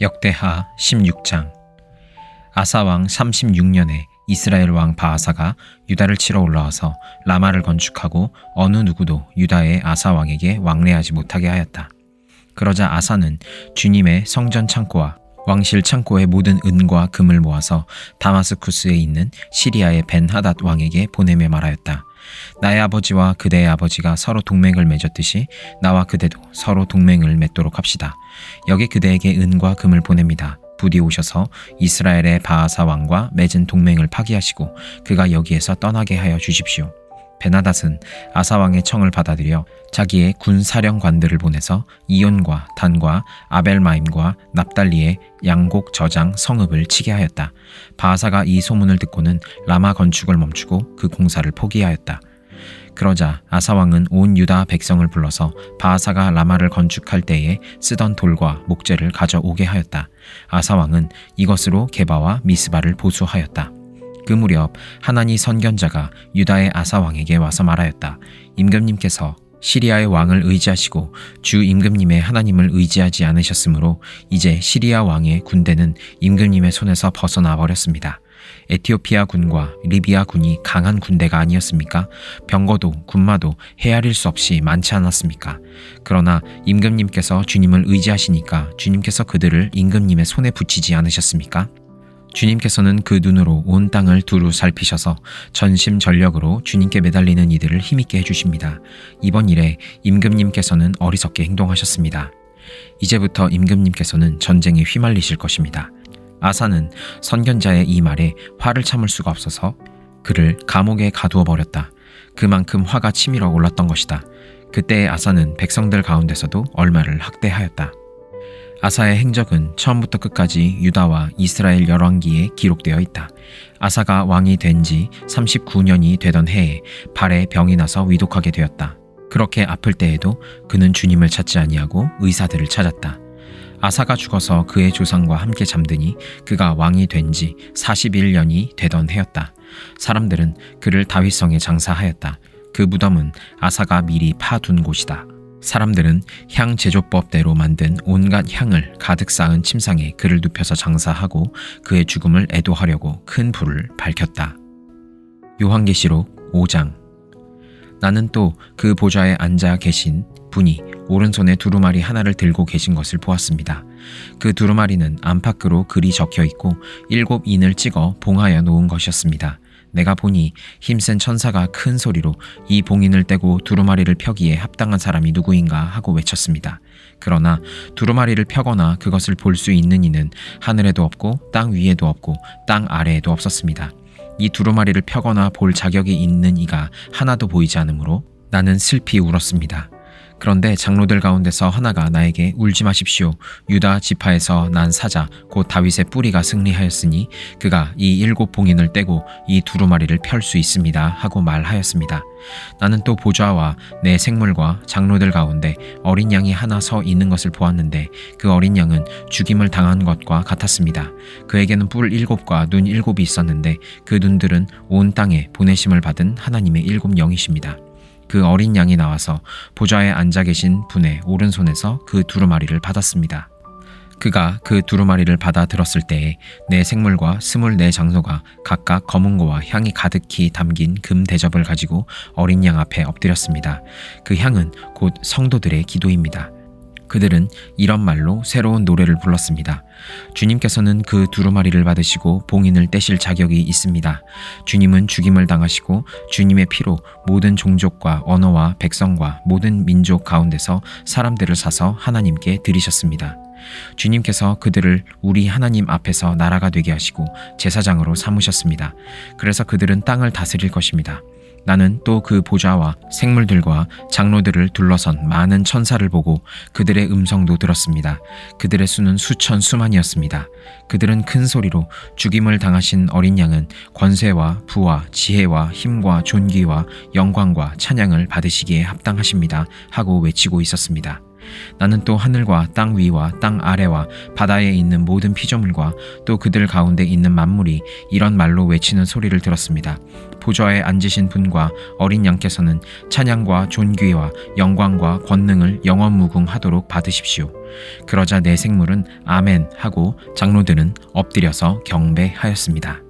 역대하 16장. 아사왕 36년에 이스라엘 왕 바아사가 유다를 치러 올라와서 라마를 건축하고 어느 누구도 유다의 아사왕에게 왕래하지 못하게 하였다. 그러자 아사는 주님의 성전 창고와 왕실 창고의 모든 은과 금을 모아서 다마스쿠스에 있는 시리아의 벤하닷 왕에게 보내며 말하였다. 나의 아버지와 그대의 아버지가 서로 동맹을 맺었듯이 나와 그대도 서로 동맹을 맺도록 합시다. 여기 그대에게 은과 금을 보냅니다. 부디 오셔서 이스라엘의 바아사 왕과 맺은 동맹을 파기하시고 그가 여기에서 떠나게 하여 주십시오. 벤하닷은 아사 왕의 청을 받아들여 자기의 군 사령관들을 보내서 이온과 단과 아벨마임과 납달리의 양곡 저장 성읍을 치게 하였다. 바아사가 이 소문을 듣고는 라마 건축을 멈추고 그 공사를 포기하였다. 그러자 아사 왕은 온 유다 백성을 불러서 바아사가 라마를 건축할 때에 쓰던 돌과 목재를 가져오게 하였다. 아사 왕은 이것으로 게바와 미스바를 보수하였다. 그 무렵 하나니 선견자가 유다의 아사 왕에게 와서 말하였다. 임금님께서 시리아의 왕을 의지하시고 주 임금님의 하나님을 의지하지 않으셨으므로 이제 시리아 왕의 군대는 임금님의 손에서 벗어나 버렸습니다. 에티오피아 군과 리비아 군이 강한 군대가 아니었습니까? 병거도 군마도 헤아릴 수 없이 많지 않았습니까? 그러나 임금님께서 주님을 의지하시니까 주님께서 그들을 임금님의 손에 붙이지 않으셨습니까? 주님께서는 그 눈으로 온 땅을 두루 살피셔서 전심전력으로 주님께 매달리는 이들을 힘있게 해주십니다. 이번 일에 임금님께서는 어리석게 행동하셨습니다. 이제부터 임금님께서는 전쟁에 휘말리실 것입니다. 아사는 선견자의 이 말에 화를 참을 수가 없어서 그를 감옥에 가두어 버렸다. 그만큼 화가 치밀어 올랐던 것이다. 그때의 아사는 백성들 가운데서도 얼마를 학대하였다. 아사의 행적은 처음부터 끝까지 유다와 이스라엘 열왕기에 기록되어 있다. 아사가 왕이 된 지 39년이 되던 해에 발에 병이 나서 위독하게 되었다. 그렇게 아플 때에도 그는 주님을 찾지 아니하고 의사들을 찾았다. 아사가 죽어서 그의 조상과 함께 잠드니 그가 왕이 된 지 41년이 되던 해였다. 사람들은 그를 다윗성에 장사하였다. 그 무덤은 아사가 미리 파둔 곳이다. 사람들은 향 제조법대로 만든 온갖 향을 가득 쌓은 침상에 그를 눕혀서 장사하고 그의 죽음을 애도하려고 큰 불을 밝혔다. 요한계시록 5장. 나는 또 그 보좌에 앉아 계신 분이 오른손에 두루마리 하나를 들고 계신 것을 보았습니다. 그 두루마리는 안팎으로 글이 적혀 있고 7 인을 찍어 봉하여 놓은 것이었습니다. 내가 보니 힘센 천사가 큰 소리로 이 봉인을 떼고 두루마리를 펴기에 합당한 사람이 누구인가 하고 외쳤습니다. 그러나 두루마리를 펴거나 그것을 볼 수 있는 이는 하늘에도 없고 땅 위에도 없고 땅 아래에도 없었습니다. 이 두루마리를 펴거나 볼 자격이 있는 이가 하나도 보이지 않으므로 나는 슬피 울었습니다. 그런데 장로들 가운데서 하나가 나에게 울지 마십시오. 유다 지파에서 난 사자 곧 다윗의 뿌리가 승리하였으니 그가 이 7 봉인을 떼고 이 두루마리를 펼 수 있습니다 하고 말하였습니다. 나는 또 보좌와 내 생물과 장로들 가운데 어린 양이 하나 서 있는 것을 보았는데 그 어린 양은 죽임을 당한 것과 같았습니다. 그에게는 뿔 7과 눈 7이 있었는데 그 눈들은 온 땅에 보내심을 받은 하나님의 7 영이십니다. 그 어린 양이 나와서 보좌에 앉아 계신 분의 오른손에서 그 두루마리를 받았습니다. 그가 그 두루마리를 받아 들었을 때에 내 생물과 24 장로가 각각 검은 고와 향이 가득히 담긴 금 대접을 가지고 어린 양 앞에 엎드렸습니다. 그 향은 곧 성도들의 기도입니다. 그들은 이런 말로 새로운 노래를 불렀습니다. 주님께서는 그 두루마리를 받으시고 봉인을 떼실 자격이 있습니다. 주님은 죽임을 당하시고 주님의 피로 모든 종족과 언어와 백성과 모든 민족 가운데서 사람들을 사서 하나님께 드리셨습니다. 주님께서 그들을 우리 하나님 앞에서 나라가 되게 하시고 제사장으로 삼으셨습니다. 그래서 그들은 땅을 다스릴 것입니다. 나는 또 그 보좌와 생물들과 장로들을 둘러선 많은 천사를 보고 그들의 음성도 들었습니다. 그들의 수는 수천 수만이었습니다. 그들은 큰 소리로 죽임을 당하신 어린 양은 권세와 부와 지혜와 힘과 존귀와 영광과 찬양을 받으시기에 합당하십니다 하고 외치고 있었습니다. 나는 또 하늘과 땅 위와 땅 아래와 바다에 있는 모든 피조물과 또 그들 가운데 있는 만물이 이런 말로 외치는 소리를 들었습니다. 보좌에 앉으신 분과 어린 양께서는 찬양과 존귀와 영광과 권능을 영원무궁하도록 받으십시오. 그러자 네 생물은 아멘 하고 장로들은 엎드려서 경배하였습니다.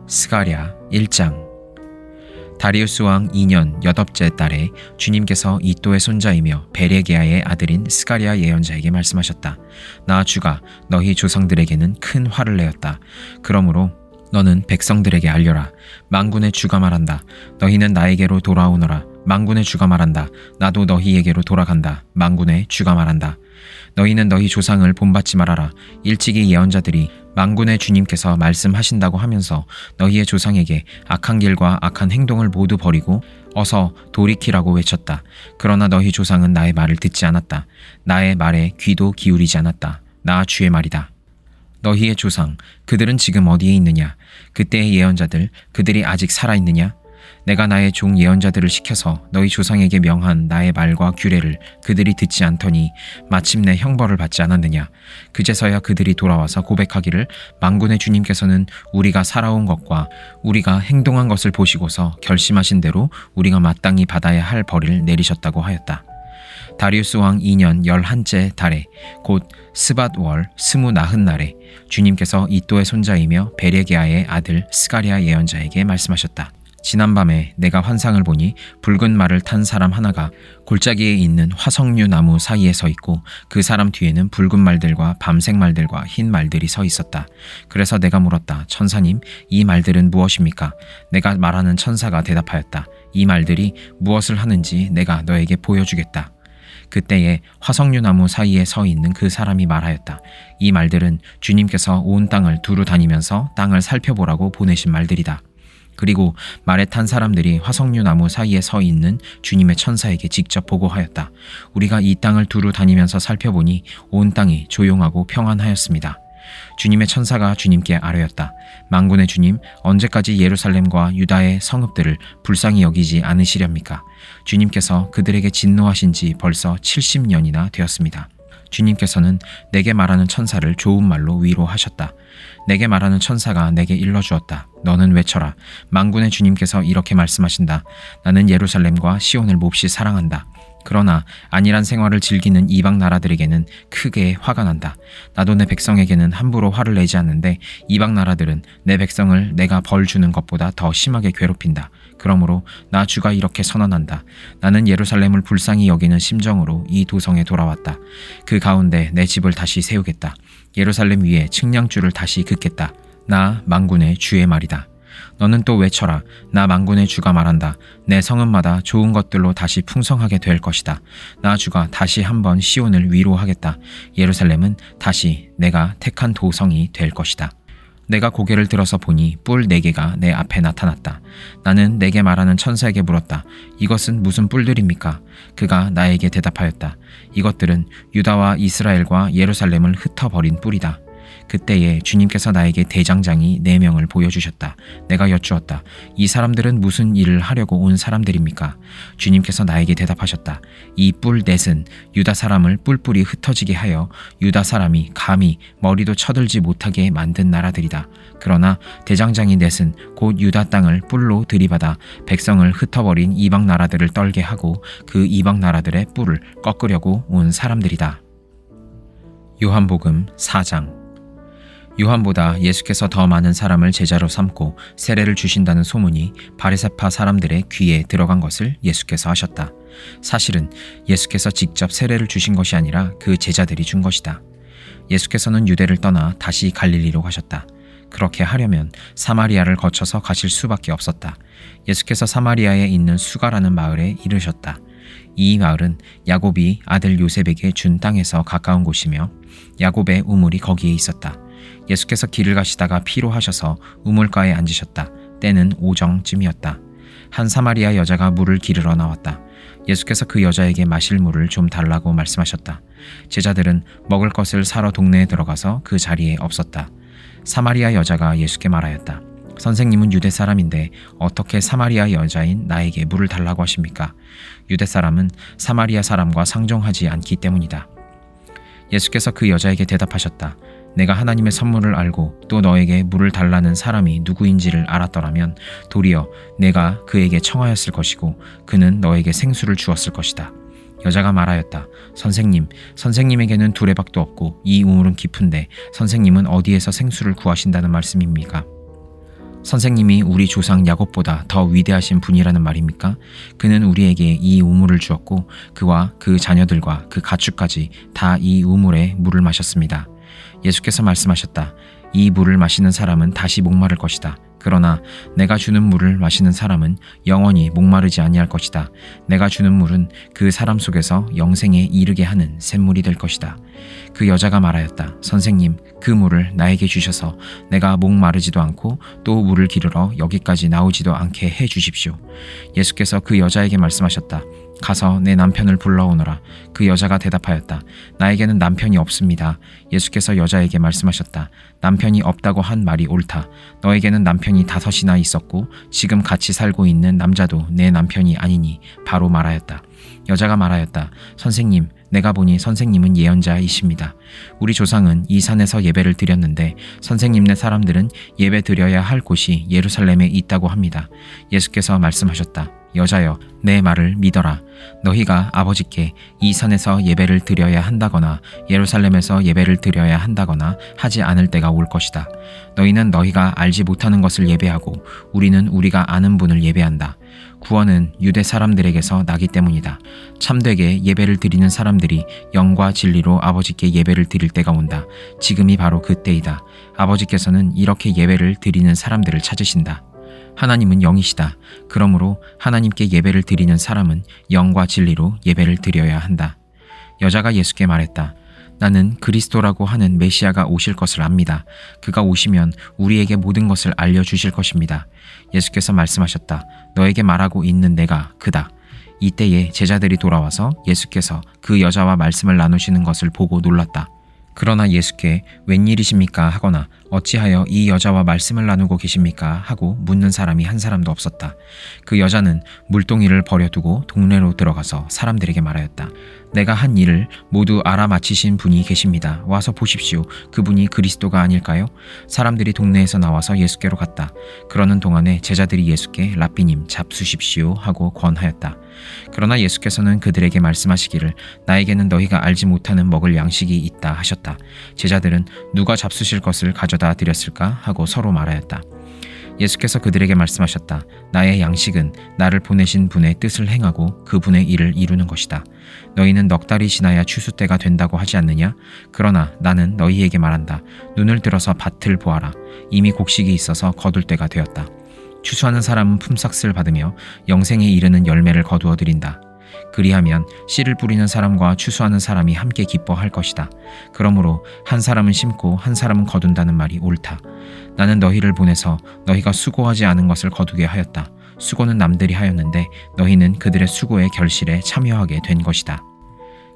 스가랴 1장. 다리우스 왕 2년 8째 달에 주님께서 이또의 손자이며 베레게아의 아들인 스가랴 예언자에게 말씀하셨다. 나 주가 너희 조상들에게는 큰 화를 내었다. 그러므로 너는 백성들에게 알려라. 만군의 주가 말한다. 너희는 나에게로 돌아오너라. 만군의 주가 말한다. 나도 너희에게로 돌아간다. 만군의 주가 말한다. 너희는 너희 조상을 본받지 말아라. 일찍이 예언자들이 만군의 주님께서 말씀하신다고 하면서 너희의 조상에게 악한 길과 악한 행동을 모두 버리고 어서 돌이키라고 외쳤다. 그러나 너희 조상은 나의 말을 듣지 않았다. 나의 말에 귀도 기울이지 않았다. 나 주의 말이다. 너희의 조상, 그들은 지금 어디에 있느냐? 그때의 예언자들, 그들이 아직 살아있느냐? 내가 나의 종 예언자들을 시켜서 너희 조상에게 명한 나의 말과 규례를 그들이 듣지 않더니 마침내 형벌을 받지 않았느냐? 그제서야 그들이 돌아와서 고백하기를 만군의 주님께서는 우리가 살아온 것과 우리가 행동한 것을 보시고서 결심하신 대로 우리가 마땅히 받아야 할 벌을 내리셨다고 하였다. 다리우스 왕 2년 11째 달에 곧 스밧월 29날에 주님께서 이또의 손자이며 베레게아의 아들 스가랴 예언자에게 말씀하셨다. 지난밤에 내가 환상을 보니 붉은 말을 탄 사람 하나가 골짜기에 있는 화석류 나무 사이에 서 있고 그 사람 뒤에는 붉은 말들과 밤색 말들과 흰 말들이 서 있었다. 그래서 내가 물었다. 천사님, 이 말들은 무엇입니까? 내가 말하는 천사가 대답하였다. 이 말들이 무엇을 하는지 내가 너에게 보여주겠다. 그때에 화석류 나무 사이에 서 있는 그 사람이 말하였다. 이 말들은 주님께서 온 땅을 두루 다니면서 땅을 살펴보라고 보내신 말들이다. 그리고 말에 탄 사람들이 화석류 나무 사이에 서 있는 주님의 천사에게 직접 보고하였다. 우리가 이 땅을 두루 다니면서 살펴보니 온 땅이 조용하고 평안하였습니다. 주님의 천사가 주님께 아뢰었다. 만군의 주님, 언제까지 예루살렘과 유다의 성읍들을 불쌍히 여기지 않으시렵니까? 주님께서 그들에게 진노하신 지 벌써 70년이나 되었습니다. 주님께서는 내게 말하는 천사를 좋은 말로 위로하셨다. 내게 말하는 천사가 내게 일러주었다. 너는 외쳐라. 만군의 주님께서 이렇게 말씀하신다. 나는 예루살렘과 시온을 몹시 사랑한다. 그러나 안일한 생활을 즐기는 이방 나라들에게는 크게 화가 난다. 나도 내 백성에게는 함부로 화를 내지 않는데 이방 나라들은 내 백성을 내가 벌 주는 것보다 더 심하게 괴롭힌다. 그러므로 나 주가 이렇게 선언한다. 나는 예루살렘을 불쌍히 여기는 심정으로 이 도성에 돌아왔다. 그 가운데 내 집을 다시 세우겠다. 예루살렘 위에 측량줄을 다시 긋겠다. 나 만군의 주의 말이다. 너는 또 외쳐라. 나 만군의 주가 말한다. 내 성읍마다 좋은 것들로 다시 풍성하게 될 것이다. 나 주가 다시 한번 시온을 위로하겠다. 예루살렘은 다시 내가 택한 도성이 될 것이다. 내가 고개를 들어서 보니 뿔 4개가 내 앞에 나타났다. 나는 내게 말하는 천사에게 물었다. 이것은 무슨 뿔들입니까? 그가 나에게 대답하였다. 이것들은 유다와 이스라엘과 예루살렘을 흩어버린 뿔이다. 그때에 주님께서 나에게 대장장이 4명을 보여주셨다. 내가 여쭈었다. 이 사람들은 무슨 일을 하려고 온 사람들입니까? 주님께서 나에게 대답하셨다. 이 뿔 넷은 유다 사람을 뿔뿔이 흩어지게 하여 유다 사람이 감히 머리도 쳐들지 못하게 만든 나라들이다. 그러나 대장장이 넷은 곧 유다 땅을 뿔로 들이받아 백성을 흩어버린 이방 나라들을 떨게 하고 그 이방 나라들의 뿔을 꺾으려고 온 사람들이다. 요한복음 4장. 요한보다 예수께서 더 많은 사람을 제자로 삼고 세례를 주신다는 소문이 바리새파 사람들의 귀에 들어간 것을 예수께서 하셨다. 사실은 예수께서 직접 세례를 주신 것이 아니라 그 제자들이 준 것이다. 예수께서는 유대를 떠나 다시 갈릴리로 가셨다. 그렇게 하려면 사마리아를 거쳐서 가실 수밖에 없었다. 예수께서 사마리아에 있는 수가라는 마을에 이르셨다. 이 마을은 야곱이 아들 요셉에게 준 땅에서 가까운 곳이며 야곱의 우물이 거기에 있었다. 예수께서 길을 가시다가 피로하셔서 우물가에 앉으셨다. 때는 오정쯤이었다. 한 사마리아 여자가 물을 기르러 나왔다. 예수께서 그 여자에게 마실 물을 좀 달라고 말씀하셨다. 제자들은 먹을 것을 사러 동네에 들어가서 그 자리에 없었다. 사마리아 여자가 예수께 말하였다. 선생님은 유대 사람인데 어떻게 사마리아 여자인 나에게 물을 달라고 하십니까? 유대 사람은 사마리아 사람과 상종하지 않기 때문이다. 예수께서 그 여자에게 대답하셨다. 내가 하나님의 선물을 알고 또 너에게 물을 달라는 사람이 누구인지를 알았더라면 도리어 내가 그에게 청하였을 것이고 그는 너에게 생수를 주었을 것이다. 여자가 말하였다. 선생님, 선생님에게는 두레박도 없고 이 우물은 깊은데 선생님은 어디에서 생수를 구하신다는 말씀입니까? 선생님이 우리 조상 야곱보다 더 위대하신 분이라는 말입니까? 그는 우리에게 이 우물을 주었고 그와 그 자녀들과 그 가축까지 다 이 우물에 물을 마셨습니다. 예수께서 말씀하셨다. 이 물을 마시는 사람은 다시 목마를 것이다. 그러나 내가 주는 물을 마시는 사람은 영원히 목마르지 아니할 것이다. 내가 주는 물은 그 사람 속에서 영생에 이르게 하는 샘물이 될 것이다. 그 여자가 말하였다. 선생님, 그 물을 나에게 주셔서 내가 목마르지도 않고 또 물을 기르러 여기까지 나오지도 않게 해 주십시오. 예수께서 그 여자에게 말씀하셨다. 가서 내 남편을 불러오너라. 그 여자가 대답하였다. 나에게는 남편이 없습니다. 예수께서 여자에게 말씀하셨다. 남편이 없다고 한 말이 옳다. 너에게는 남편이 5이나 있었고 지금 같이 살고 있는 남자도 내 남편이 아니니 바로 말하였다. 여자가 말하였다. 선생님, 내가 보니 선생님은 예언자이십니다. 우리 조상은 이 산에서 예배를 드렸는데 선생님네 사람들은 예배 드려야 할 곳이 예루살렘에 있다고 합니다. 예수께서 말씀하셨다. 여자여, 내 말을 믿어라. 너희가 아버지께 이 산에서 예배를 드려야 한다거나 예루살렘에서 예배를 드려야 한다거나 하지 않을 때가 올 것이다. 너희는 너희가 알지 못하는 것을 예배하고 우리는 우리가 아는 분을 예배한다. 구원은 유대 사람들에게서 나기 때문이다. 참되게 예배를 드리는 사람들이 영과 진리로 아버지께 예배를 드릴 때가 온다. 지금이 바로 그때이다. 아버지께서는 이렇게 예배를 드리는 사람들을 찾으신다. 하나님은 영이시다. 그러므로 하나님께 예배를 드리는 사람은 영과 진리로 예배를 드려야 한다. 여자가 예수께 말했다. 나는 그리스도라고 하는 메시아가 오실 것을 압니다. 그가 오시면 우리에게 모든 것을 알려주실 것입니다. 예수께서 말씀하셨다. 너에게 말하고 있는 내가 그다. 이때에 제자들이 돌아와서 예수께서 그 여자와 말씀을 나누시는 것을 보고 놀랐다. 그러나 예수께 웬일이십니까 하거나 어찌하여 이 여자와 말씀을 나누고 계십니까 하고 묻는 사람이 한 사람도 없었다. 그 여자는 물동이를 버려두고 동네로 들어가서 사람들에게 말하였다. 내가 한 일을 모두 알아맞히신 분이 계십니다. 와서 보십시오. 그분이 그리스도가 아닐까요? 사람들이 동네에서 나와서 예수께로 갔다. 그러는 동안에 제자들이 예수께 랍비님 잡수십시오 하고 권하였다. 그러나 예수께서는 그들에게 말씀하시기를 나에게는 너희가 알지 못하는 먹을 양식이 있다 하셨다. 제자들은 누가 잡수실 것을 가져다 드렸을까 하고 서로 말하였다. 예수께서 그들에게 말씀하셨다. 나의 양식은 나를 보내신 분의 뜻을 행하고 그분의 일을 이루는 것이다. 너희는 넉 달이 지나야 추수 때가 된다고 하지 않느냐? 그러나 나는 너희에게 말한다. 눈을 들어서 밭을 보아라. 이미 곡식이 있어서 거둘 때가 되었다. 추수하는 사람은 품삯을 받으며 영생에 이르는 열매를 거두어 드린다. 그리하면 씨를 뿌리는 사람과 추수하는 사람이 함께 기뻐할 것이다. 그러므로 한 사람은 심고 한 사람은 거둔다는 말이 옳다. 나는 너희를 보내서 너희가 수고하지 않은 것을 거두게 하였다. 수고는 남들이 하였는데 너희는 그들의 수고의 결실에 참여하게 된 것이다.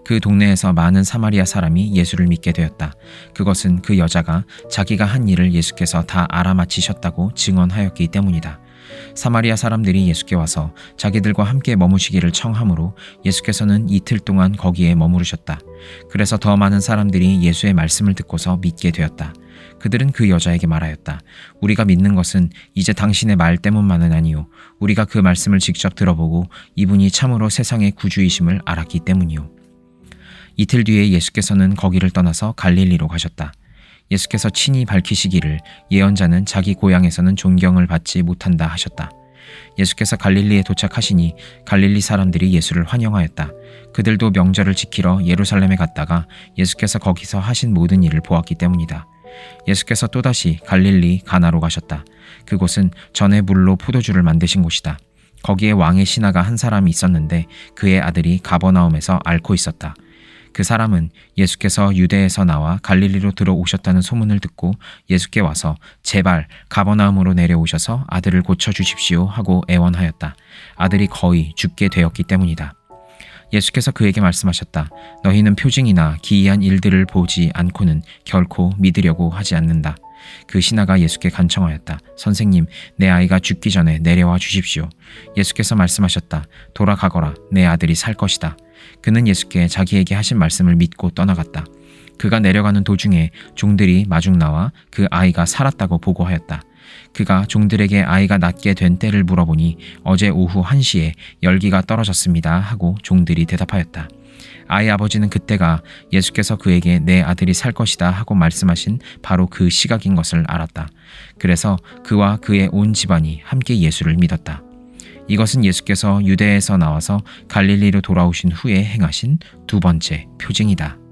그 동네에서 많은 사마리아 사람이 예수를 믿게 되었다. 그것은 그 여자가 자기가 한 일을 예수께서 다 알아맞히셨다고 증언하였기 때문이다. 사마리아 사람들이 예수께 와서 자기들과 함께 머무시기를 청하므로 예수께서는 이틀 동안 거기에 머무르셨다. 그래서 더 많은 사람들이 예수의 말씀을 듣고서 믿게 되었다. 그들은 그 여자에게 말하였다. 우리가 믿는 것은 이제 당신의 말 때문만은 아니요. 우리가 그 말씀을 직접 들어보고 이분이 참으로 세상의 구주이심을 알았기 때문이요. 이틀 뒤에 예수께서는 거기를 떠나서 갈릴리로 가셨다. 예수께서 친히 밝히시기를 예언자는 자기 고향에서는 존경을 받지 못한다 하셨다. 예수께서 갈릴리에 도착하시니 갈릴리 사람들이 예수를 환영하였다. 그들도 명절을 지키러 예루살렘에 갔다가 예수께서 거기서 하신 모든 일을 보았기 때문이다. 예수께서 또다시 갈릴리 가나로 가셨다. 그곳은 전에 물로 포도주를 만드신 곳이다. 거기에 왕의 신하가 한 사람이 있었는데 그의 아들이 가버나움에서 앓고 있었다. 그 사람은 예수께서 유대에서 나와 갈릴리로 들어오셨다는 소문을 듣고 예수께 와서 제발 가버나움으로 내려오셔서 아들을 고쳐주십시오 하고 애원하였다. 아들이 거의 죽게 되었기 때문이다. 예수께서 그에게 말씀하셨다. 너희는 표징이나 기이한 일들을 보지 않고는 결코 믿으려고 하지 않는다. 그 신하가 예수께 간청하였다. 선생님, 내 아이가 죽기 전에 내려와 주십시오. 예수께서 말씀하셨다. 돌아가거라. 내 아들이 살 것이다. 그는 예수께 자기에게 하신 말씀을 믿고 떠나갔다. 그가 내려가는 도중에 종들이 마중 나와 그 아이가 살았다고 보고하였다. 그가 종들에게 아이가 낫게 된 때를 물어보니 어제 오후 1시에 열기가 떨어졌습니다 하고 종들이 대답하였다. 아이 아버지는 그때가 예수께서 그에게 내 아들이 살 것이다 하고 말씀하신 바로 그 시각인 것을 알았다. 그래서 그와 그의 온 집안이 함께 예수를 믿었다. 이것은 예수께서 유대에서 나와서 갈릴리로 돌아오신 후에 행하신 두 번째 표징이다.